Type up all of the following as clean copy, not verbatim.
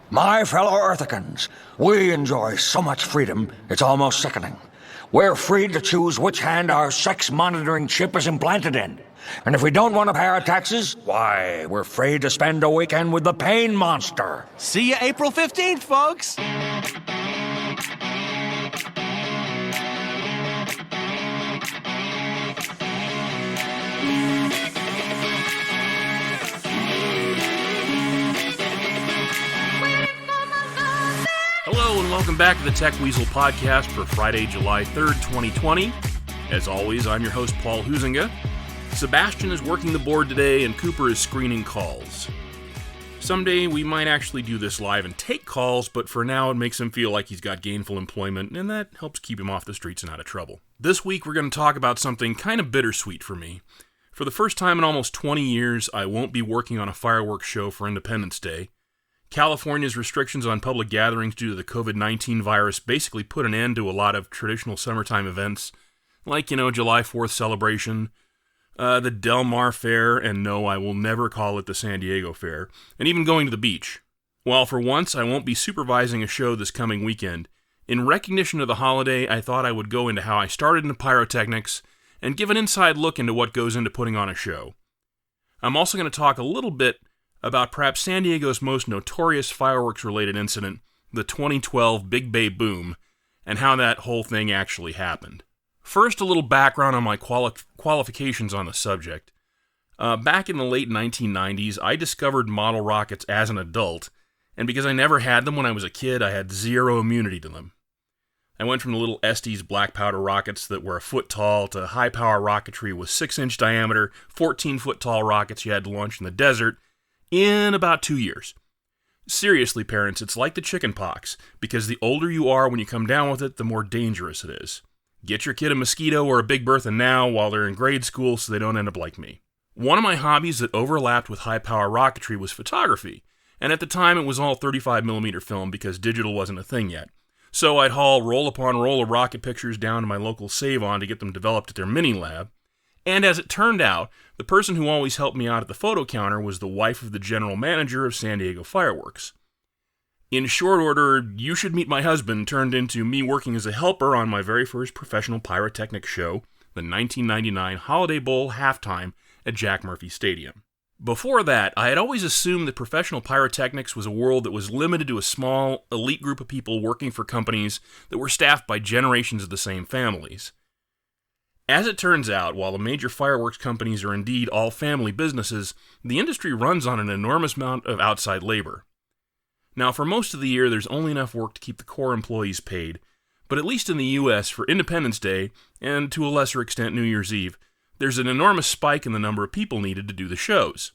My fellow Earthicans, we enjoy so much freedom, it's almost sickening. We're free to choose which hand our sex-monitoring chip is implanted in. And if we don't want to pay our taxes, why, we're free to spend a weekend with the pain monster. See you April 15th, folks! Hello and welcome back to the Techweasel podcast for Friday, July 3rd, 2020. As always, I'm your host, Paul Huizinga. Sebastian is working the board today and Cooper is screening calls. Someday we might actually do this live and take calls, but for now it makes him feel like he's got gainful employment, and that helps keep him off the streets and out of trouble. This week we're going to talk about something kind of bittersweet for me. For the first time in almost 20 years, I won't be working on a fireworks show for Independence Day. California's restrictions on public gatherings due to the COVID-19 virus basically put an end to a lot of traditional summertime events, like, July 4th celebration, the Del Mar Fair, and no, I will never call it the San Diego Fair, and even going to the beach. While for once I won't be supervising a show this coming weekend, in recognition of the holiday, I thought I would go into how I started in Pyrotechnics and give an inside look into what goes into putting on a show. I'm also going to talk a little bit about perhaps San Diego's most notorious fireworks-related incident, the 2012 Big Baboon, and how that whole thing actually happened. First, a little background on my qualifications on the subject. Back in the late 1990s, I discovered model rockets as an adult, and because I never had them when I was a kid, I had zero immunity to them. I went from the little Estes black powder rockets that were a foot tall to high-power rocketry with 6-inch diameter, 14-foot-tall rockets you had to launch in the desert, in about 2 years. Seriously, parents, it's like the chicken pox, because the older you are when you come down with it, the more dangerous it is. Get your kid a Mosquito or a Big Bertha now while they're in grade school so they don't end up like me. One of my hobbies that overlapped with high-power rocketry was photography, and at the time it was all 35mm film because digital wasn't a thing yet. So I'd haul roll upon roll of rocket pictures down to my local Save-On to get them developed at their mini-lab. And as it turned out, the person who always helped me out at the photo counter was the wife of the general manager of San Diego Fireworks. In short order, You Should Meet My Husband turned into me working as a helper on my very first professional pyrotechnics show, the 1999 Holiday Bowl halftime at Jack Murphy Stadium. Before that, I had always assumed that professional pyrotechnics was a world that was limited to a small, elite group of people working for companies that were staffed by generations of the same families. As it turns out, while the major fireworks companies are indeed all family businesses, the industry runs on an enormous amount of outside labor. Now, for most of the year, there's only enough work to keep the core employees paid, but at least in the U.S., for Independence Day, and to a lesser extent New Year's Eve, there's an enormous spike in the number of people needed to do the shows.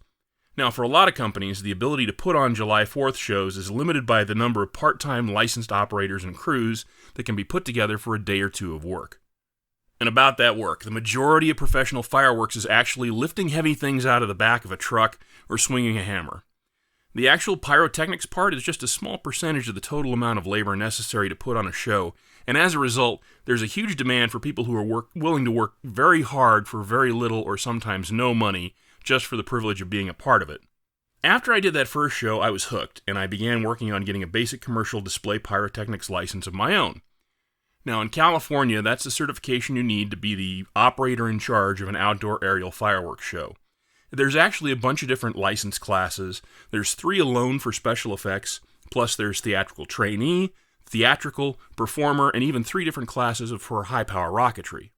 Now, for a lot of companies, the ability to put on July 4th shows is limited by the number of part-time licensed operators and crews that can be put together for a day or two of work. And about that work, the majority of professional fireworks is actually lifting heavy things out of the back of a truck or swinging a hammer. The actual pyrotechnics part is just a small percentage of the total amount of labor necessary to put on a show, and as a result, there's a huge demand for people who are willing to work very hard for very little or sometimes no money just for the privilege of being a part of it. After I did that first show, I was hooked, and I began working on getting a basic commercial display pyrotechnics license of my own. Now, in California, that's the certification you need to be the operator in charge of an outdoor aerial fireworks show. There's actually a bunch of different license classes. There's 3 alone for special effects, plus there's theatrical trainee, theatrical, performer, and even 3 different classes for high-power rocketry.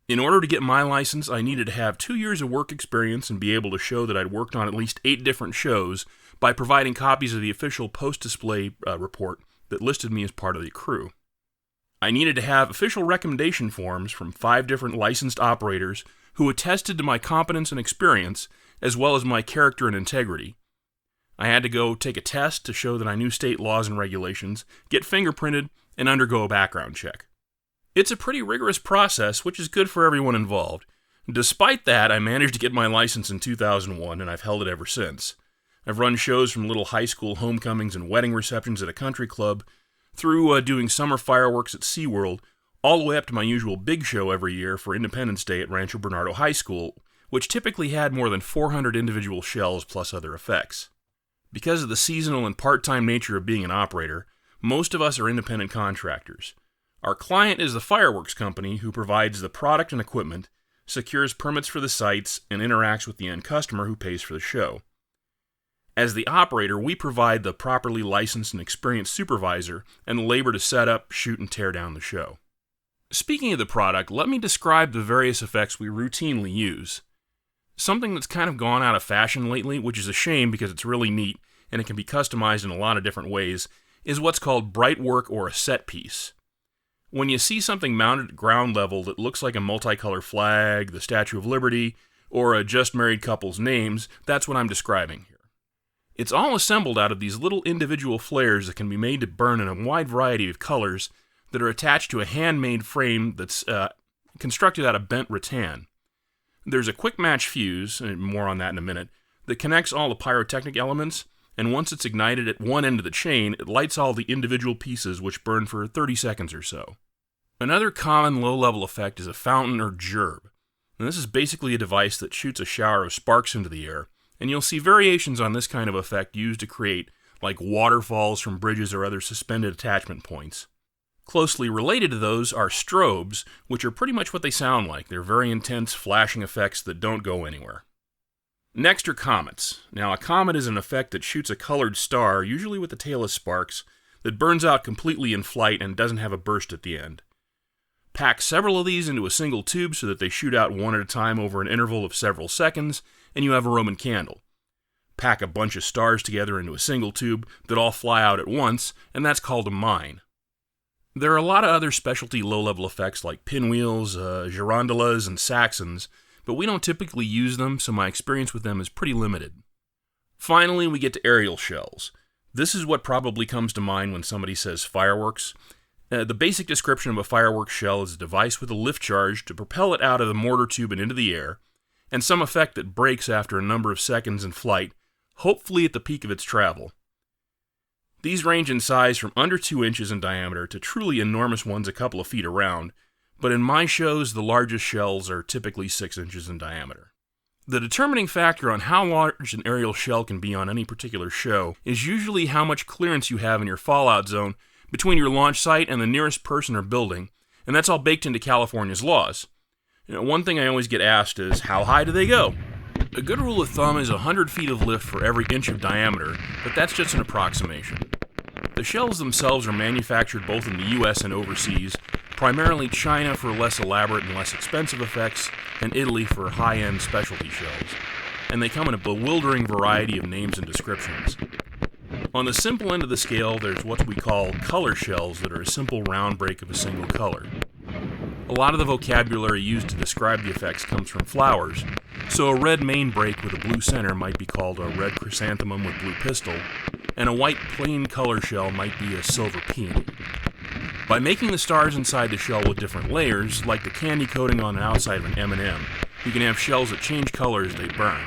In order to get my license, I needed to have 2 years of work experience and be able to show that I'd worked on at least 8 different shows by providing copies of the official post-display report that listed me as part of the crew. I needed to have official recommendation forms from 5 different licensed operators who attested to my competence and experience, as well as my character and integrity. I had to go take a test to show that I knew state laws and regulations, get fingerprinted, and undergo a background check. It's a pretty rigorous process, which is good for everyone involved. Despite that, I managed to get my license in 2001, and I've held it ever since. I've run shows from little high school homecomings and wedding receptions at a country club, through doing summer fireworks at SeaWorld, all the way up to my usual big show every year for Independence Day at Rancho Bernardo High School, which typically had more than 400 individual shells plus other effects. Because of the seasonal and part-time nature of being an operator, most of us are independent contractors. Our client is the fireworks company who provides the product and equipment, secures permits for the sites, and interacts with the end customer who pays for the show. As the operator, we provide the properly licensed and experienced supervisor and the labor to set up, shoot, and tear down the show. Speaking of the product, let me describe the various effects we routinely use. Something that's kind of gone out of fashion lately, which is a shame because it's really neat and it can be customized in a lot of different ways, is what's called Brightwork or a set piece. When you see something mounted at ground level that looks like a multicolor flag, the Statue of Liberty, or a just married couple's names, that's what I'm describing here. It's all assembled out of these little individual flares that can be made to burn in a wide variety of colors that are attached to a handmade frame that's constructed out of bent rattan. There's a quick match fuse, and more on that in a minute, that connects all the pyrotechnic elements, and once it's ignited at one end of the chain, it lights all the individual pieces which burn for 30 seconds or so. Another common low-level effect is a fountain or gerb. And this is basically a device that shoots a shower of sparks into the air, and you'll see variations on this kind of effect used to create like waterfalls from bridges or other suspended attachment points. Closely related to those are strobes, which are pretty much what they sound like. They're very intense flashing effects that don't go anywhere. Next are comets. Now, a comet is an effect that shoots a colored star, usually with a tail of sparks, that burns out completely in flight and doesn't have a burst at the end. Pack several of these into a single tube so that they shoot out one at a time over an interval of several seconds, and you have a Roman candle. Pack a bunch of stars together into a single tube that all fly out at once, and that's called a mine. There are a lot of other specialty low-level effects like pinwheels, girondolas, and saxons, but we don't typically use them, so my experience with them is pretty limited. Finally, we get to aerial shells. This is what probably comes to mind when somebody says fireworks. The basic description of a fireworks shell is a device with a lift charge to propel it out of the mortar tube and into the air, and some effect that breaks after a number of seconds in flight, hopefully at the peak of its travel. These range in size from under 2 inches in diameter to truly enormous ones a couple of feet around, but in my shows, the largest shells are typically 6 inches in diameter. The determining factor on how large an aerial shell can be on any particular show is usually how much clearance you have in your fallout zone between your launch site and the nearest person or building, and that's all baked into California's laws. One thing I always get asked is, how high do they go? A good rule of thumb is 100 feet of lift for every inch of diameter, but that's just an approximation. The shells themselves are manufactured both in the US and overseas, primarily China for less elaborate and less expensive effects, and Italy for high-end specialty shells, and they come in a bewildering variety of names and descriptions. On the simple end of the scale, there's what we call color shells that are a simple round break of a single color. A lot of the vocabulary used to describe the effects comes from flowers, so a red main break with a blue center might be called a red chrysanthemum with blue pistil, and a white plain color shell might be a silver peony. By making the stars inside the shell with different layers, like the candy coating on the outside of an M&M, you can have shells that change color as they burn.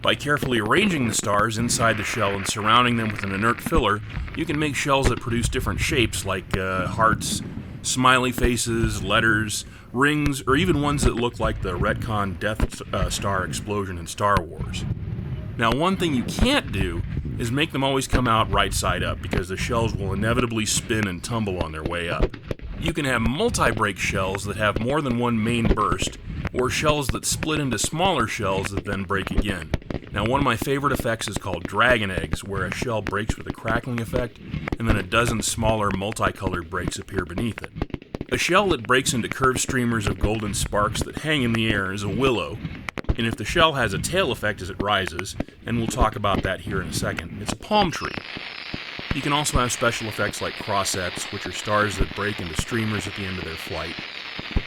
By carefully arranging the stars inside the shell and surrounding them with an inert filler, you can make shells that produce different shapes like hearts, smiley faces, letters, rings, or even ones that look like the retcon Death Star explosion in Star Wars. Now, one thing you can't do is make them always come out right side up, because the shells will inevitably spin and tumble on their way up. You can have multi-break shells that have more than one main burst, or shells that split into smaller shells that then break again. Now, one of my favorite effects is called dragon eggs, where a shell breaks with a crackling effect, and then a dozen smaller multicolored breaks appear beneath it. A shell that breaks into curved streamers of golden sparks that hang in the air is a willow, and if the shell has a tail effect as it rises, and we'll talk about that here in a second, it's a palm tree. You can also have special effects like crossettes, which are stars that break into streamers at the end of their flight,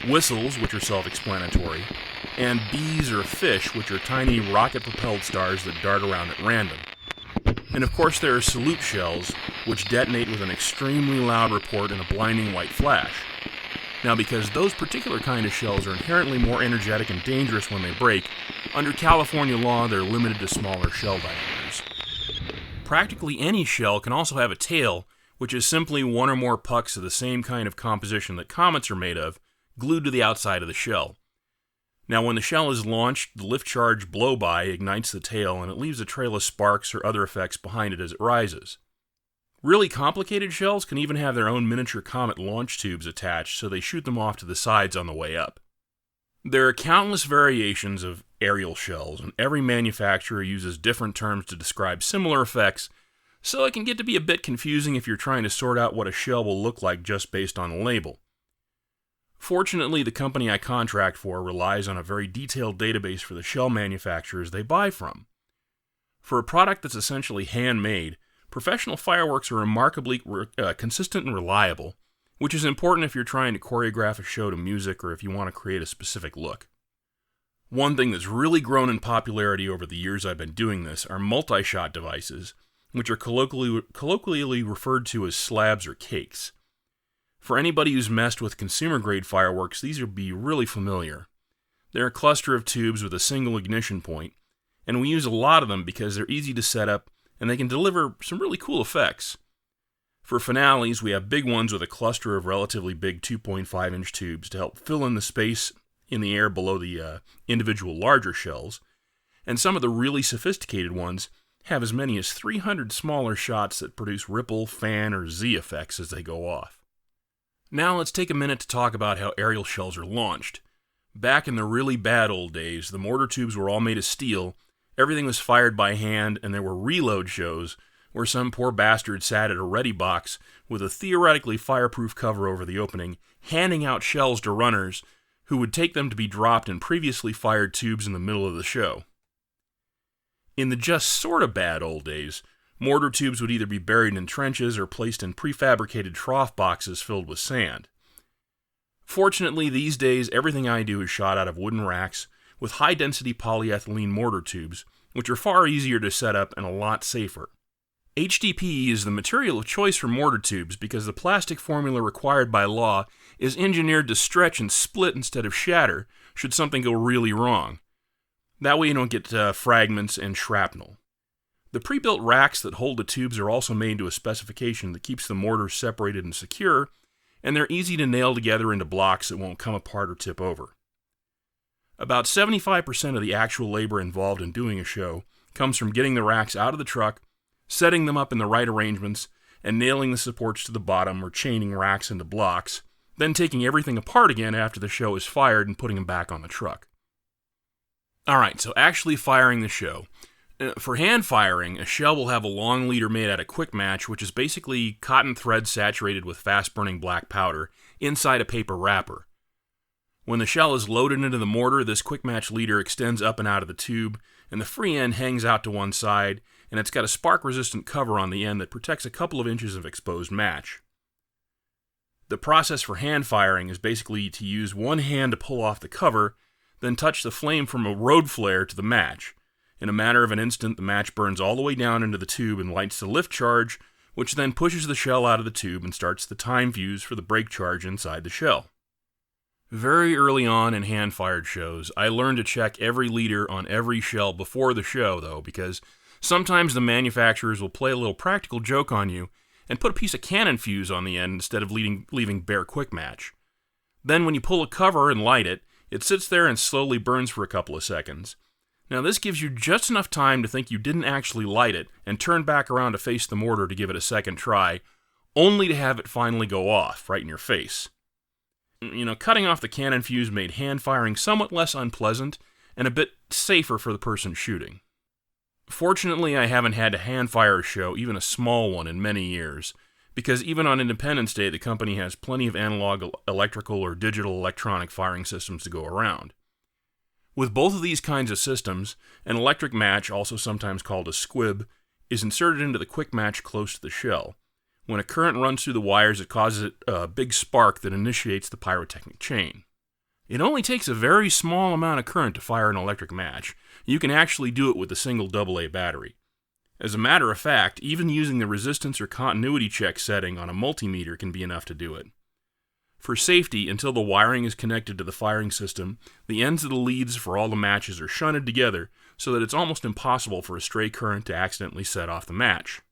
whistles, which are self-explanatory, and bees or fish, which are tiny rocket-propelled stars that dart around at random. And of course there are salute shells, which detonate with an extremely loud report and a blinding white flash. Now, because those particular kind of shells are inherently more energetic and dangerous when they break, under California law they're limited to smaller shell diameters. Practically any shell can also have a tail, which is simply one or more pucks of the same kind of composition that comets are made of, glued to the outside of the shell. Now, when the shell is launched, the lift charge blow-by ignites the tail, and it leaves a trail of sparks or other effects behind it as it rises. Really complicated shells can even have their own miniature Comet launch tubes attached, so they shoot them off to the sides on the way up. There are countless variations of aerial shells, and every manufacturer uses different terms to describe similar effects, so it can get to be a bit confusing if you're trying to sort out what a shell will look like just based on the label. Fortunately, the company I contract for relies on a very detailed database for the shell manufacturers they buy from. For a product that's essentially handmade, professional fireworks are remarkably consistent and reliable, which is important if you're trying to choreograph a show to music or if you want to create a specific look. One thing that's really grown in popularity over the years I've been doing this are multi-shot devices, which are colloquially referred to as slabs or cakes. For anybody who's messed with consumer-grade fireworks, these will be really familiar. They're a cluster of tubes with a single ignition point, and we use a lot of them because they're easy to set up and they can deliver some really cool effects. For finales, we have big ones with a cluster of relatively big 2.5-inch tubes to help fill in the space in the air below the individual larger shells, and some of the really sophisticated ones have as many as 300 smaller shots that produce ripple, fan, or Z effects as they go off. Now let's take a minute to talk about how aerial shells are launched. Back in the really bad old days, the mortar tubes were all made of steel, everything was fired by hand, and there were reload shows where some poor bastard sat at a ready box with a theoretically fireproof cover over the opening, handing out shells to runners who would take them to be dropped in previously fired tubes in the middle of the show. In the just sort of bad old days, mortar tubes would either be buried in trenches or placed in prefabricated trough boxes filled with sand. Fortunately, these days, everything I do is shot out of wooden racks with high-density polyethylene mortar tubes, which are far easier to set up and a lot safer. HDPE is the material of choice for mortar tubes because the plastic formula required by law is engineered to stretch and split instead of shatter should something go really wrong. That way you don't get fragments and shrapnel. The pre-built racks that hold the tubes are also made to a specification that keeps the mortars separated and secure, and they're easy to nail together into blocks that won't come apart or tip over. About 75% of the actual labor involved in doing a show comes from getting the racks out of the truck, setting them up in the right arrangements, and nailing the supports to the bottom or chaining racks into blocks, then taking everything apart again after the show is fired and putting them back on the truck. Alright, so actually firing the show. For hand firing, a shell will have a long leader made out of quick match, which is basically cotton thread saturated with fast-burning black powder, inside a paper wrapper. When the shell is loaded into the mortar, this quick match leader extends up and out of the tube, and the free end hangs out to one side, and it's got a spark-resistant cover on the end that protects a couple of inches of exposed match. The process for hand firing is basically to use one hand to pull off the cover, then touch the flame from a road flare to the match. In a matter of an instant, the match burns all the way down into the tube and lights the lift charge, which then pushes the shell out of the tube and starts the time fuse for the break charge inside the shell. Very early on in hand-fired shows, I learned to check every leader on every shell before the show, though, because sometimes the manufacturers will play a little practical joke on you and put a piece of cannon fuse on the end instead of leaving bare quick match. Then when you pull a cover and light it, it sits there and slowly burns for a couple of seconds. Now this gives you just enough time to think you didn't actually light it and turn back around to face the mortar to give it a second try, only to have it finally go off right in your face. Cutting off the cannon fuse made hand firing somewhat less unpleasant and a bit safer for the person shooting. Fortunately, I haven't had to hand fire a show, even a small one, in many years, because even on Independence Day, the company has plenty of analog electrical or digital electronic firing systems to go around. With both of these kinds of systems, an electric match, also sometimes called a squib, is inserted into the quick match close to the shell. When a current runs through the wires, it causes a big spark that initiates the pyrotechnic chain. It only takes a very small amount of current to fire an electric match. You can actually do it with a single AA battery. As a matter of fact, even using the resistance or continuity check setting on a multimeter can be enough to do it. For safety, until the wiring is connected to the firing system, the ends of the leads for all the matches are shunted together so that it's almost impossible for a stray current to accidentally set off the match.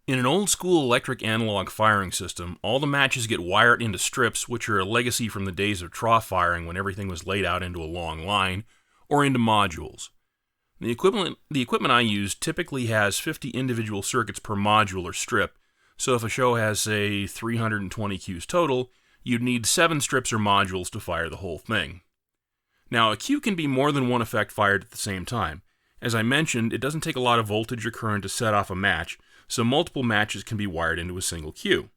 In an old-school electric analog firing system, all the matches get wired into strips, which are a legacy from the days of trough firing when everything was laid out into a long line, or into modules. The equipment I use typically has 50 individual circuits per module or strip, so if a show has, say, 320 cues total, you'd need 7 strips or modules to fire the whole thing. Now, a cue can be more than one effect fired at the same time. As I mentioned, it doesn't take a lot of voltage or current to set off a match, so multiple matches can be wired into a single cue.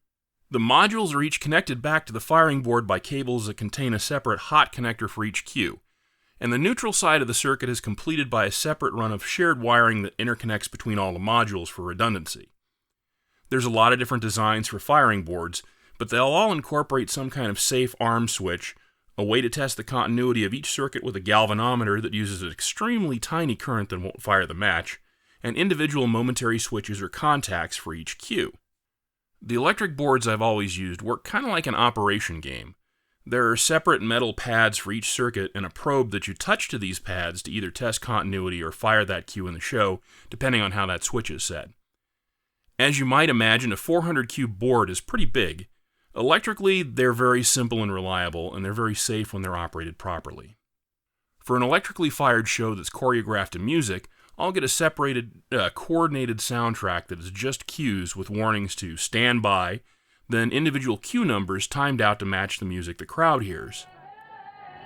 The modules are each connected back to the firing board by cables that contain a separate hot connector for each cue, and the neutral side of the circuit is completed by a separate run of shared wiring that interconnects between all the modules for redundancy. There's a lot of different designs for firing boards, but they'll all incorporate some kind of safe arm switch, a way to test the continuity of each circuit with a galvanometer that uses an extremely tiny current that won't fire the match, and individual momentary switches or contacts for each cue. The electric boards I've always used work kind of like an operation game. There are separate metal pads for each circuit and a probe that you touch to these pads to either test continuity or fire that cue in the show, depending on how that switch is set. As you might imagine, a 400 cue board is pretty big. Electrically, they're very simple and reliable, and they're very safe when they're operated properly. For an electrically fired show that's choreographed to music, I'll get a separated, coordinated soundtrack that is just cues with warnings to stand by, then individual cue numbers timed out to match the music the crowd hears.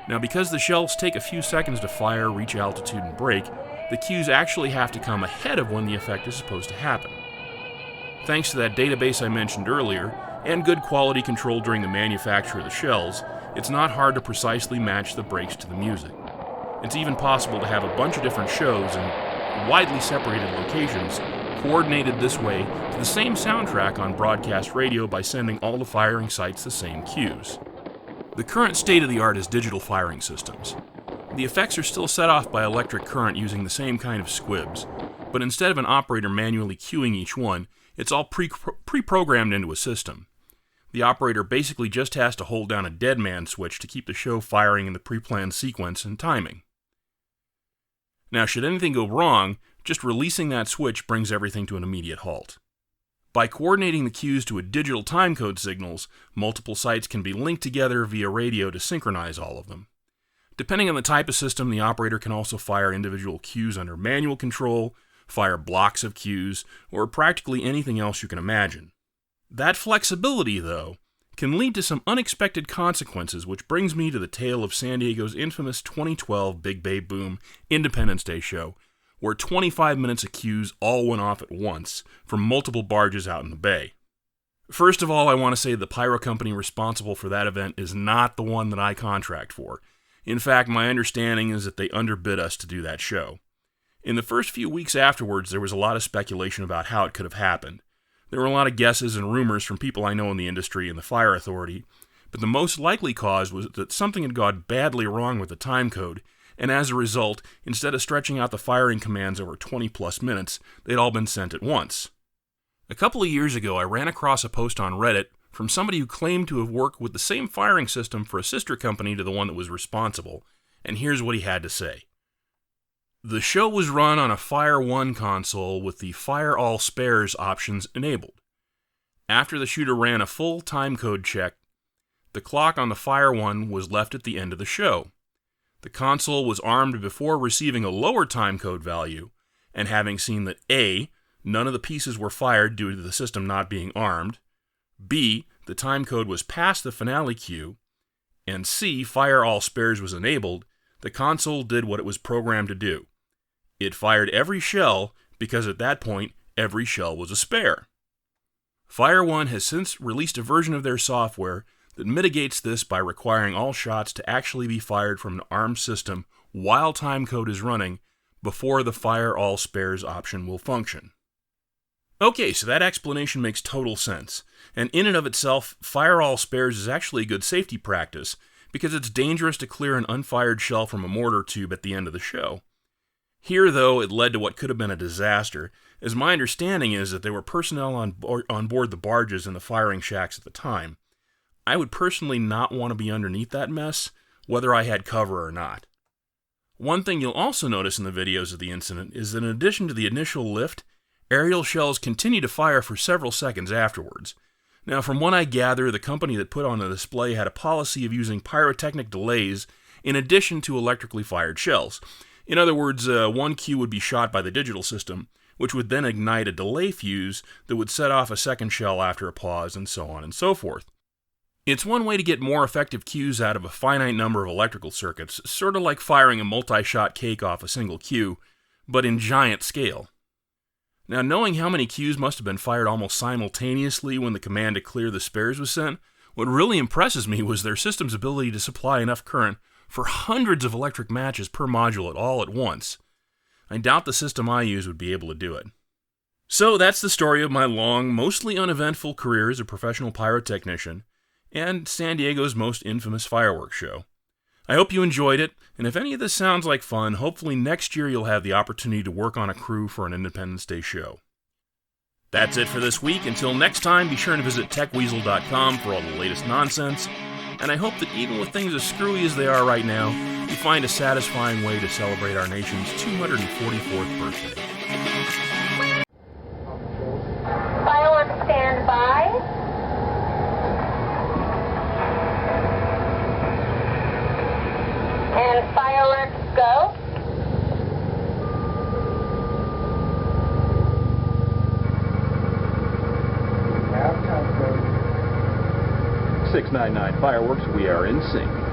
Now, because the shells take a few seconds to fire, reach altitude, and break, the cues actually have to come ahead of when the effect is supposed to happen. Thanks to that database I mentioned earlier, and good quality control during the manufacture of the shells, it's not hard to precisely match the breaks to the music. It's even possible to have a bunch of different shows in widely separated locations coordinated this way to the same soundtrack on broadcast radio by sending all the firing sites the same cues. The current state of the art is digital firing systems. The effects are still set off by electric current using the same kind of squibs, but instead of an operator manually cueing each one, it's all pre-programmed into a system. The operator basically just has to hold down a dead man switch to keep the show firing in the pre-planned sequence and timing. Now, should anything go wrong, just releasing that switch brings everything to an immediate halt. By coordinating the cues to a digital timecode signals, multiple sites can be linked together via radio to synchronize all of them. Depending on the type of system, the operator can also fire individual cues under manual control, fire blocks of cues, or practically anything else you can imagine. That flexibility, though, can lead to some unexpected consequences, which brings me to the tale of San Diego's infamous 2012 Big Baboon Independence Day show, where 25 minutes of cues all went off at once from multiple barges out in the bay. First of all, I want to say the pyro company responsible for that event is not the one that I contract for. In fact, my understanding is that they underbid us to do that show. In the first few weeks afterwards, there was a lot of speculation about how it could have happened. There were a lot of guesses and rumors from people I know in the industry and the fire authority, but the most likely cause was that something had gone badly wrong with the timecode, and as a result, instead of stretching out the firing commands over 20-plus minutes, they'd all been sent at once. A couple of years ago, I ran across a post on Reddit from somebody who claimed to have worked with the same firing system for a sister company to the one that was responsible, and here's what he had to say. The show was run on a Fire 1 console with the Fire All Spares options enabled. After the shooter ran a full timecode check, the clock on the Fire 1 was left at the end of the show. The console was armed before receiving a lower timecode value, and having seen that A, none of the pieces were fired due to the system not being armed, B, the timecode was past the finale cue, and C, Fire All Spares was enabled, the console did what it was programmed to do. It fired every shell because at that point, every shell was a spare. Fire 1 has since released a version of their software that mitigates this by requiring all shots to actually be fired from an armed system while timecode is running before the Fire All Spares option will function. Okay, so that explanation makes total sense, and in and of itself, Fire All Spares is actually a good safety practice because it's dangerous to clear an unfired shell from a mortar tube at the end of the show. Here, though, it led to what could have been a disaster, as my understanding is that there were personnel on board the barges and the firing shacks at the time. I would personally not want to be underneath that mess, whether I had cover or not. One thing you'll also notice in the videos of the incident is that in addition to the initial lift, Aerial shells continue to fire for several seconds afterwards. Now, from what I gather, the company that put on the display had a policy of using pyrotechnic delays in addition to electrically fired shells. In other words, one cue would be shot by the digital system, which would then ignite a delay fuse that would set off a second shell after a pause, and so on and so forth. It's one way to get more effective cues out of a finite number of electrical circuits, sort of like firing a multi-shot cake off a single cue, but in giant scale. Now, knowing how many cues must have been fired almost simultaneously when the command to clear the spares was sent, what really impresses me was their system's ability to supply enough current for hundreds of electric matches per module all at once. I doubt the system I use would be able to do it. So that's the story of my long, mostly uneventful career as a professional pyrotechnician, and San Diego's most infamous fireworks show. I hope you enjoyed it, and if any of this sounds like fun, hopefully next year you'll have the opportunity to work on a crew for an Independence Day show. That's it for this week. Until next time, be sure to visit Techweasel.com for all the latest nonsense, and I hope that even with things as screwy as they are right now, you find a satisfying way to celebrate our nation's 244th birthday. Fireworks stand by. And fireworks go. Have countdown. 699 Fireworks, we are in sync.